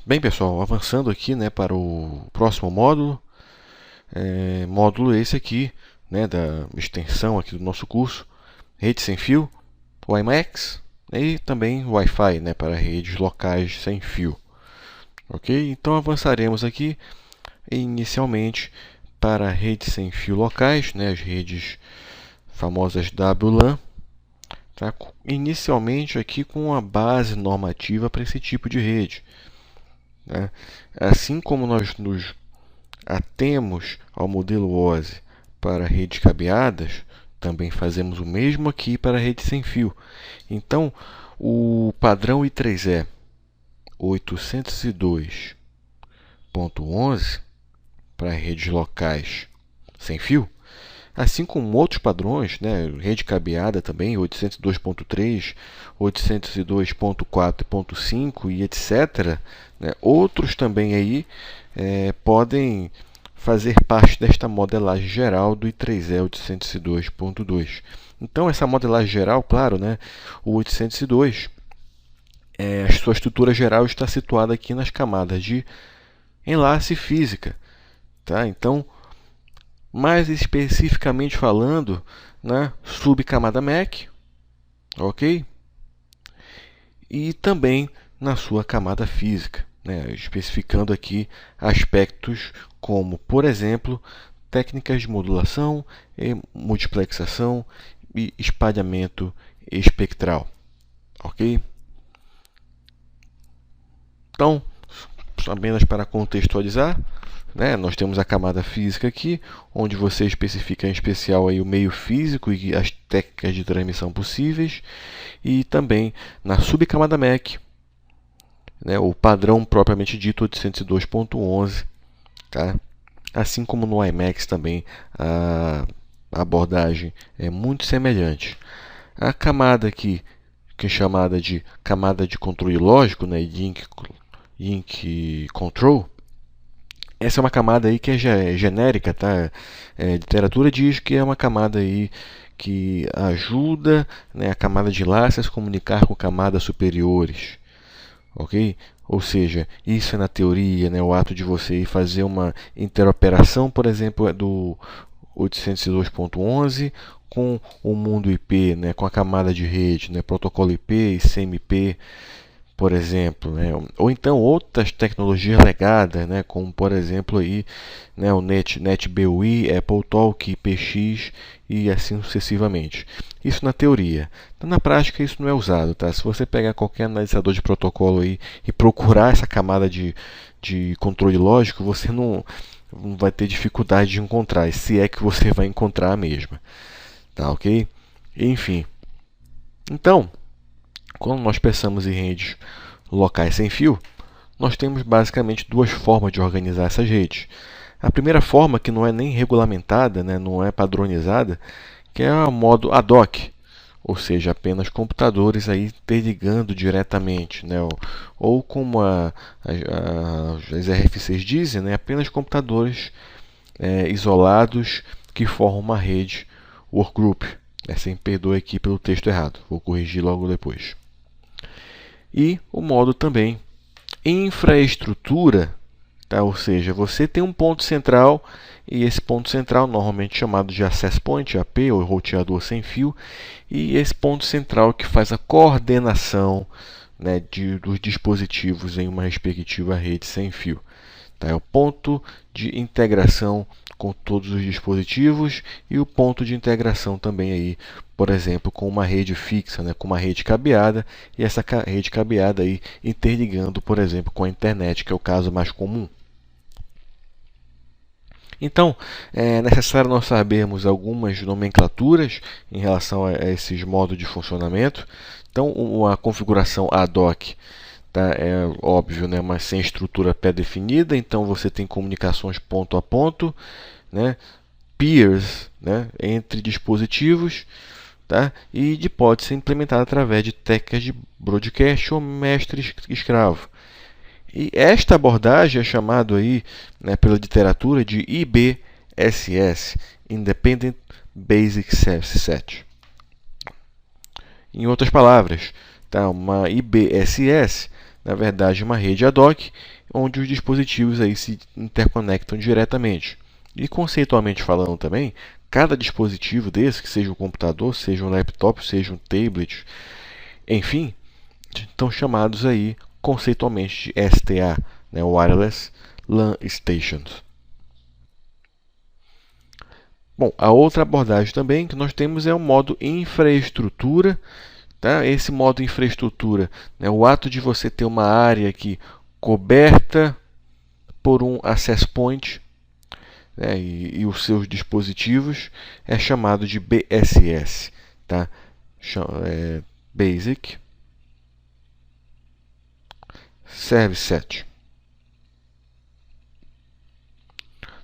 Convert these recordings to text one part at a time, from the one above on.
Bem, pessoal, avançando aqui, né, para o próximo módulo, módulo esse aqui, né, da extensão aqui do nosso curso, rede sem fio, WiMAX e também Wi-Fi, né, para redes locais sem fio. Ok? Então avançaremos aqui inicialmente para redes sem fio locais, né, as redes famosas WLAN, tá? Inicialmente aqui com a base normativa para esse tipo de rede, né? Assim como nós nos atemos ao modelo OSI para redes cabeadas, também fazemos o mesmo aqui para rede sem fio. Então, o padrão I3E 802.11 para redes locais sem fio, assim como outros padrões, né, rede cabeada também, 802.3, 802.4.5 e etc., né, outros também aí podem fazer parte desta modelagem geral do I3E 802.2. Então, essa modelagem geral, claro, né, o 802, a sua estrutura geral está situada aqui nas camadas de enlace física. Tá? Então, mais especificamente falando, na subcamada MAC, ok? E também na sua camada física, né? Especificando aqui aspectos como, por exemplo, técnicas de modulação, e multiplexação e espalhamento espectral, ok? Então, apenas para contextualizar, né, nós temos a camada física aqui, onde você especifica em especial aí o meio físico e as técnicas de transmissão possíveis, e também na subcamada MAC, né, o padrão propriamente dito 802.11, tá? Assim como no WiMAX também a abordagem é muito semelhante. A camada aqui, que é chamada de camada de controle lógico, né, Link Control, essa é uma camada aí que é genérica, tá? Literatura diz que é uma camada aí que ajuda, né, a camada de enlace a se comunicar com camadas superiores, ok? Ou seja, isso é na teoria, né, o ato de você fazer uma interoperação, por exemplo, do 802.11 com o mundo IP, né, com a camada de rede, né, protocolo IP e CMP, por exemplo, né? Ou então outras tecnologias legadas, né? Como por exemplo aí, né, o NetBEUI, AppleTalk, IPX e assim sucessivamente. Isso na teoria. Então, na prática isso não é usado, tá? Se você pegar qualquer analisador de protocolo aí e procurar essa camada de controle lógico, você não vai ter dificuldade de encontrar, se é que você vai encontrar a mesma, tá, ok? Enfim, então, quando nós pensamos em redes locais sem fio, nós temos basicamente duas formas de organizar essas redes. A primeira forma, que não é nem regulamentada, né, não é padronizada, que é o modo ad hoc, ou seja, apenas computadores aí interligando diretamente, né, ou como as RFCs dizem, né, apenas computadores isolados que formam uma rede workgroup. Sem perdoa aqui pelo texto errado, vou corrigir logo depois. E o modo também infraestrutura, tá? Ou seja, você tem um ponto central e esse ponto central, normalmente chamado de access point, AP, ou roteador sem fio, e esse ponto central que faz a coordenação, né, dos dispositivos em uma respectiva rede sem fio. Tá? É o ponto de integração com todos os dispositivos e o ponto de integração também aí, por exemplo, com uma rede fixa, né, com uma rede cabeada, e essa rede cabeada aí interligando, por exemplo, com a internet, que é o caso mais comum. Então, é necessário nós sabermos algumas nomenclaturas em relação a esses modos de funcionamento. Então, a configuração ad hoc, tá, é óbvio, né, mas sem estrutura pré-definida. Então, você tem comunicações ponto a ponto, né, peers, né, entre dispositivos, tá, e pode ser implementada através de técnicas de broadcast ou mestre-escravo. E esta abordagem é chamada aí, né, pela literatura de IBSS, Independent Basic Service Set. Em outras palavras, tá, uma IBSS, na verdade, uma rede ad hoc, onde os dispositivos aí se interconectam diretamente. E conceitualmente falando também, cada dispositivo desse, que seja um computador, seja um laptop, seja um tablet, enfim, estão chamados aí conceitualmente de STA, né, Wireless LAN Stations. Bom, a outra abordagem também que nós temos é o modo infraestrutura. Tá? Esse modo infraestrutura, né, o ato de você ter uma área aqui coberta por um access point, né, e os seus dispositivos é chamado de BSS, tá? Basic Service Set.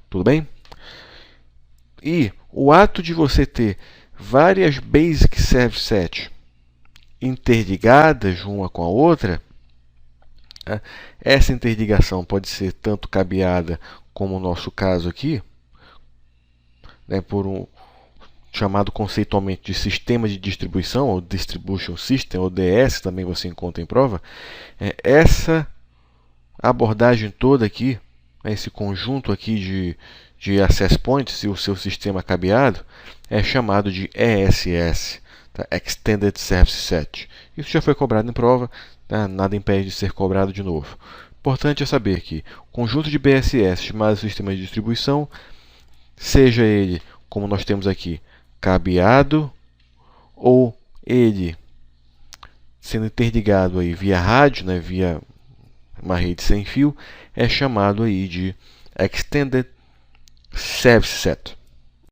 Tudo bem? E o ato de você ter várias Basic Service Set interligadas uma com a outra, essa interligação pode ser tanto cabeada, como no nosso caso aqui, né, por um chamado conceitualmente de sistema de distribuição, ou Distribution System, ou DS, também você encontra em prova. Essa abordagem toda aqui, esse conjunto aqui de access points e o seu sistema cabeado, é chamado de ESS, tá? Extended Service Set. Isso já foi cobrado em prova, tá? Nada impede de ser cobrado de novo. Importante é saber que o conjunto de BSS chamado sistema de distribuição, seja ele, como nós temos aqui, cabeado, ou ele sendo interligado aí via rádio, né, via uma rede sem fio, é chamado aí de Extended Service Set.